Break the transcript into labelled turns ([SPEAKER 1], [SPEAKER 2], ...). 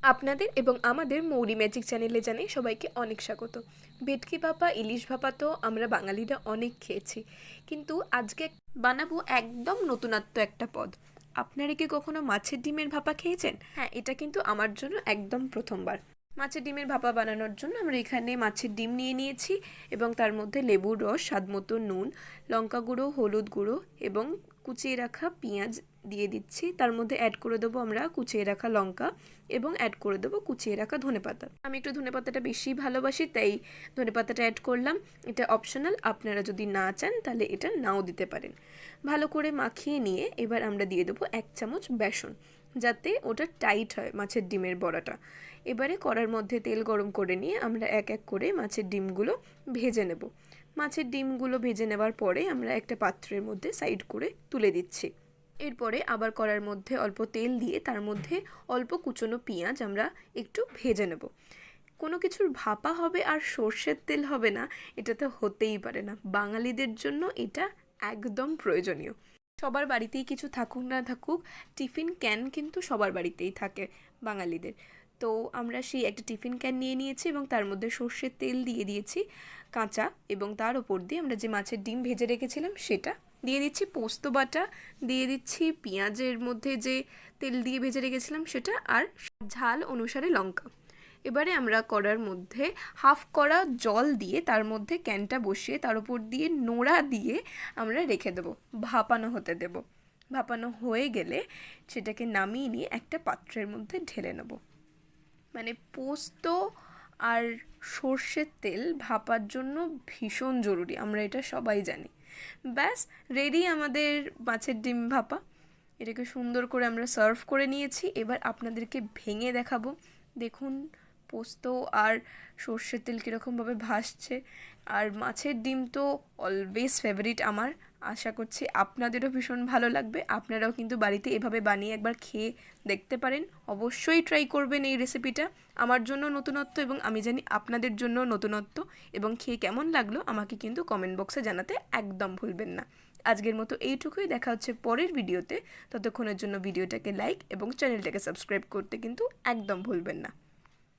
[SPEAKER 1] আপনাদের এবং আমাদের মৌরি ম্যাজিক চ্যানেলে জানাই সবাইকে অনেক স্বাগত। ভেটকি ভাপা, ইলিশ ভাপা তো আমরা বাঙালিরা অনেক খেয়েছি, কিন্তু আজকে বানাবো একদম নতুনত্ব একটা পদ। আপনারা কি কখনো মাছের ডিমের ভাপা খেয়েছেন? হ্যাঁ, এটা কিন্তু আমার জন্য একদম প্রথমবার। মাছের ডিমের ভাপা বানানোর জন্য আমরা এখানে মাছের ডিম নিয়ে নিয়েছি এবং তার মধ্যে লেবুর রস, স্বাদমতো নুন, লঙ্কা গুঁড়ো, হলুদ গুঁড়ো এবং কুচিয়ে রাখা পেঁয়াজ দিয়ে দিচ্ছি। তার মধ্যে অ্যাড করে দেবো আমরা কুচিয়ে রাখা লঙ্কা এবং অ্যাড করে দেবো কুচিয়ে রাখা ধনেপাতা। আমি একটু ধনেপাতাটা বেশি ভালোবাসি, তাই ধনেপাতাটা অ্যাড করলাম। এটা অপশনাল, আপনারা যদি না চান তাহলে এটা নাও দিতে পারেন। ভালো করে মাখিয়ে নিয়ে এবার আমরা দিয়ে দেবো 1 চামচ বেসন, যাতে ওটা টাইট হয় মাছের ডিমের বড়াটা। এবারে কড়ার মধ্যে তেল গরম করে নিয়ে আমরা এক এক করে মাছের ডিমগুলো ভেজে নেব। মাছের ডিমগুলো ভেজে নেওয়ার পরে আমরা একটা পাত্রের মধ্যে সাইড করে তুলে দিচ্ছি। এরপরে আবার কড়ার মধ্যে অল্প তেল দিয়ে তার মধ্যে অল্প কুচনো পেঁয়াজ আমরা একটু ভেজে নেব। কোনো কিছুর ভাপা হবে আর সর্ষের তেল হবে না, এটা তো হতেই পারে না। বাঙালিদের জন্য এটা একদম প্রয়োজনীয়। সবার বাড়িতেই কিছু থাকুক না থাকুক, টিফিন ক্যান কিন্তু সবার বাড়িতেই থাকে বাঙালিদের। তো আমরা সেই একটা টিফিন ক্যান নিয়ে নিয়েছি এবং তার মধ্যে সর্ষের তেল দিয়ে দিয়েছি কাঁচা, এবং তার ওপর দিয়ে আমরা যে মাছের ডিম ভেজে রেখেছিলাম সেটা দিয়ে দিচ্ছি, পোস্ত বাটা দিয়ে দিচ্ছি, পেঁয়াজের মধ্যে যে তেল দিয়ে ভেজে রেখেছিলাম সেটা, আর ঝাল অনুসারে লঙ্কা। এবারে আমরা কড়ার মধ্যে হাফ কড়া জল দিয়ে তার মধ্যে ক্যানটা বসিয়ে তার উপর দিয়ে নোড়া দিয়ে আমরা রেখে দেবো, ভাপানো হতে দেব। ভাপানো হয়ে গেলে সেটাকে নামিয়ে নিয়ে একটা পাত্রের মধ্যে ঢেলে নেব। মানে পোস্ত আর সর্ষের তেল ভাপার জন্য ভীষণ জরুরি, আমরা এটা সবাই জানি। ব্যাস, রেডি আমাদের মাছের ডিম ভাপা। এটাকে সুন্দর করে আমরা সার্ভ করে নিয়েছি। এবার আপনাদেরকে ভেঙে দেখাবো। দেখুন পোস্ত আর সর্ষের তেল কীরকমভাবে ভাসছে। আর মাছের ডিম তো অলওয়েজ ফেভারিট আমার। আশা করছি আপনাদেরও ভীষণ ভালো লাগবে। আপনারাও কিন্তু বাড়িতে এভাবে বানিয়ে একবার খেয়ে দেখতে পারেন। অবশ্যই ট্রাই করবেন এই রেসিপিটা। আমার জন্য নতুনত্ব এবং আমি জানি আপনাদের জন্য নতুনত্ব, এবং খেয়ে কেমন লাগলো আমাকে কিন্তু কমেন্ট বক্সে জানাতে একদম ভুলবেন না। আজকের মতো এইটুকুই, দেখা হচ্ছে পরের ভিডিওতে। ততক্ষণের জন্য ভিডিওটাকে লাইক এবং চ্যানেলটাকে সাবস্ক্রাইব করতে কিন্তু একদম ভুলবেন না।